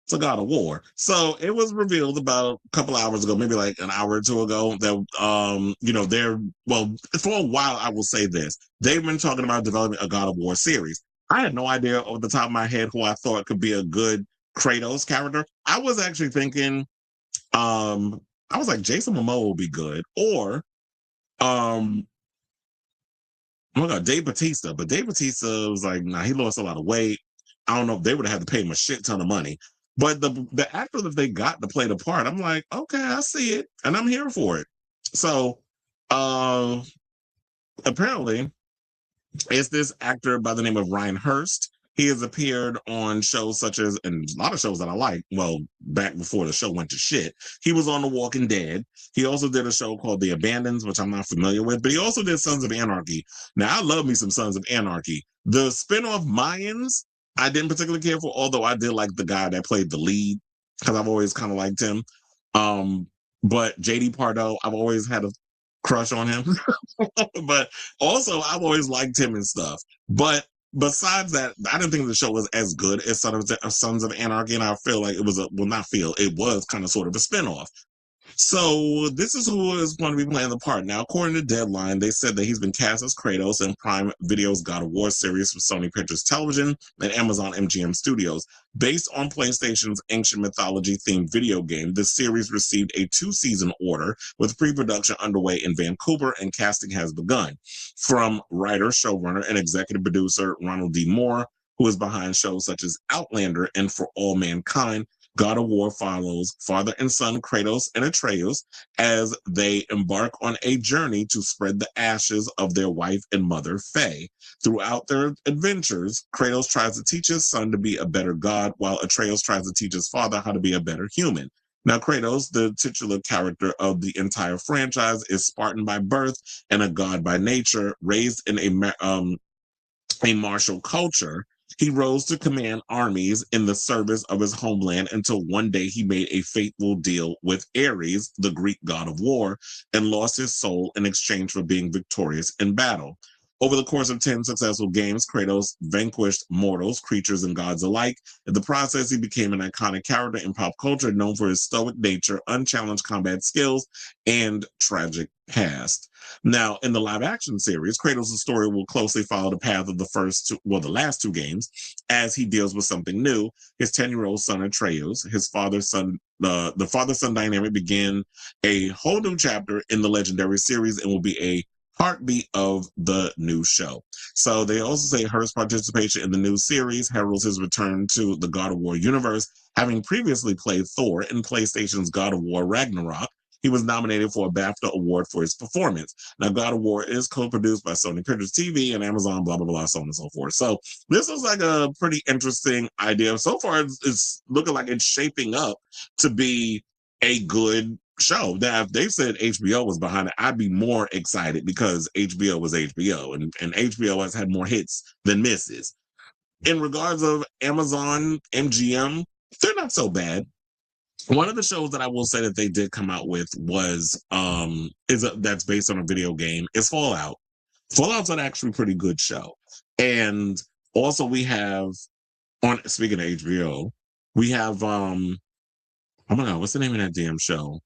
to God of War. So it was revealed about a couple hours ago, maybe like an hour or two ago, that they're well for a while. I will say this: they've been talking about developing a God of War series. I had no idea off the top of my head who I thought could be a good Kratos character. I was actually thinking, I was like Jason Momoa will be good, or um, oh my God, Dave Batista. But Dave Batista was like, nah, he lost a lot of weight. I don't know if they would have had to pay him a shit ton of money. But the actor that they got to play the part, I'm like, okay, I see it, and I'm here for it. So uh apparently it's this actor by the name of Ryan Hurst. He has appeared on shows such as, and a lot of shows that I like. Well, back before the show went to shit, he was on The Walking Dead. He also did a show called The Abandons, which I'm not familiar with, but he also did Sons of Anarchy. Now, I love me some Sons of Anarchy. The spinoff Mayans, I didn't particularly care for, although I did like the guy that played the lead because I've always kind of liked him. Um, but JD Pardo, I've always had a crush on him. But also, I've always liked him and stuff. But besides that, I didn't think the show was as good as Sons of Anarchy, and I feel like it was it was kind of sort of a spinoff. So this is who is going to be playing the part. Now, according to Deadline, they said that he's been cast as Kratos in Prime Video's God of War series for Sony Pictures Television and Amazon MGM Studios. Based on PlayStation's ancient mythology-themed video game, the series received a 2-season order with pre-production underway in Vancouver and casting has begun. From writer, showrunner, and executive producer Ronald D. Moore, who is behind shows such as Outlander and For All Mankind, God of War follows father and son Kratos and Atreus as they embark on a journey to spread the ashes of their wife and mother, Faye. Throughout their adventures, Kratos tries to teach his son to be a better god, while Atreus tries to teach his father how to be a better human. Now, Kratos, the titular character of the entire franchise, is Spartan by birth and a god by nature, raised in a martial culture. He rose to command armies in the service of his homeland until one day he made a fateful deal with Ares, the Greek god of war, and lost his soul in exchange for being victorious in battle. Over the course of 10 successful games, Kratos vanquished mortals, creatures, and gods alike. In the process, he became an iconic character in pop culture known for his stoic nature, unchallenged combat skills, and tragic past. Now, in the live action series, Kratos' story will closely follow the path of the last two games, as he deals with something new. His 10-year-old son Atreus, his the father-son dynamic began a whole new chapter in the legendary series and will be a heartbeat of the new show. So they also say Hurst's participation in the new series heralds his return to the God of War universe, having previously played Thor in PlayStation's God of War Ragnarok. He was nominated for a BAFTA award for his performance. Now, God of War is co-produced by Sony Pictures TV and Amazon, blah, blah, blah, so on and so forth. So this was like a pretty interesting idea. So far, it's looking like it's shaping up to be a good show. Now, if they said HBO was behind it, I'd be more excited because HBO was HBO, and HBO has had more hits than misses. In regards of Amazon, MGM, they're not so bad. One of the shows that I will say that they did come out with was that's based on a video game is Fallout. Fallout's an actually pretty good show. And also we have on speaking of HBO, we have oh my god, what's the name of that damn show?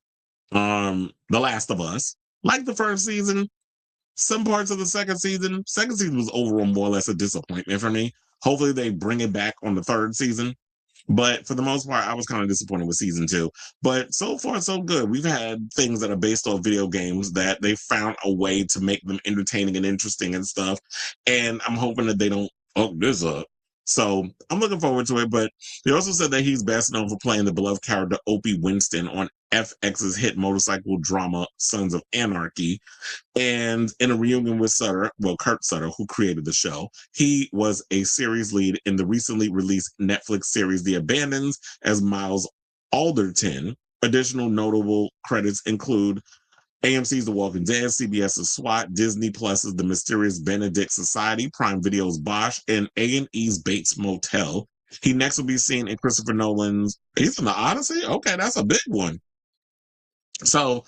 The Last of Us. Like the first season, some parts of the second season. Second season was overall more or less a disappointment for me. Hopefully they bring it back on the third season. But for the most part, I was kind of disappointed with season 2. But so far, so good. We've had things that are based on video games that they found a way to make them entertaining and interesting and stuff. And I'm hoping that they don't fuck this up. So I'm looking forward to it. But they also said that he's best known for playing the beloved character Opie Winston on FX's hit motorcycle drama Sons of Anarchy. And in a reunion with Kurt Sutter, who created the show, he was a series lead in the recently released Netflix series The Abandons as Miles Alderton. Additional notable credits include AMC's The Walking Dead, CBS's SWAT, Disney Plus's The Mysterious Benedict Society, Prime Video's Bosch, and A&E's Bates Motel. He next will be seen in Christopher Nolan's, he's in the Odyssey? Okay, that's a big one. So,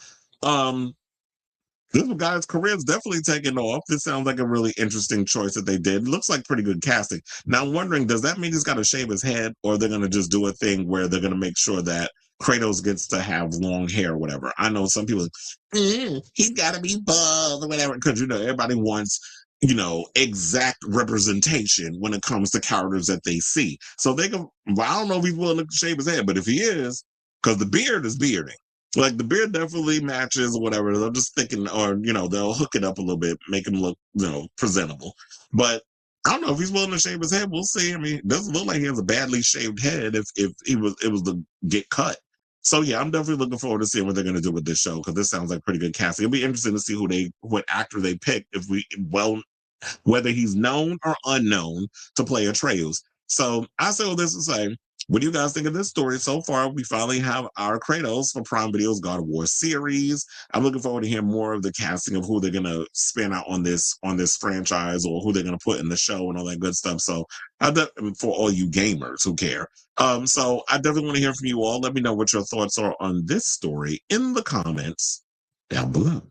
This guy's career is definitely taking off. This sounds like a really interesting choice that they did. Looks like pretty good casting. Now I'm wondering, does that mean he's got to shave his head, or they're going to just do a thing where they're going to make sure that Kratos gets to have long hair or whatever? I know some people, he's got to be bald or whatever, because everybody wants exact representation when it comes to characters that they see. So they can. Well, I don't know if he's willing to shave his head, but if he is, because the beard is bearding. Like the beard definitely matches or whatever. They're just thinking, or they'll hook it up a little bit, make him look, presentable. But I don't know if he's willing to shave his head. We'll see. I mean, it doesn't look like he has a badly shaved head if it was to get cut. So yeah, I'm definitely looking forward to seeing what they're going to do with this show, because this sounds like pretty good casting. It'll be interesting to see what actor they pick, whether he's known or unknown to play Atreus. So I say all this to say, what do you guys think of this story so far? We finally have our Kratos for Prime Video's God of War series. I'm looking forward to hearing more of the casting of who they're gonna spin out on this franchise, or who they're gonna put in the show and all that good stuff. So for all you gamers who care. So I definitely want to hear from you all. Let me know what your thoughts are on this story in the comments down below.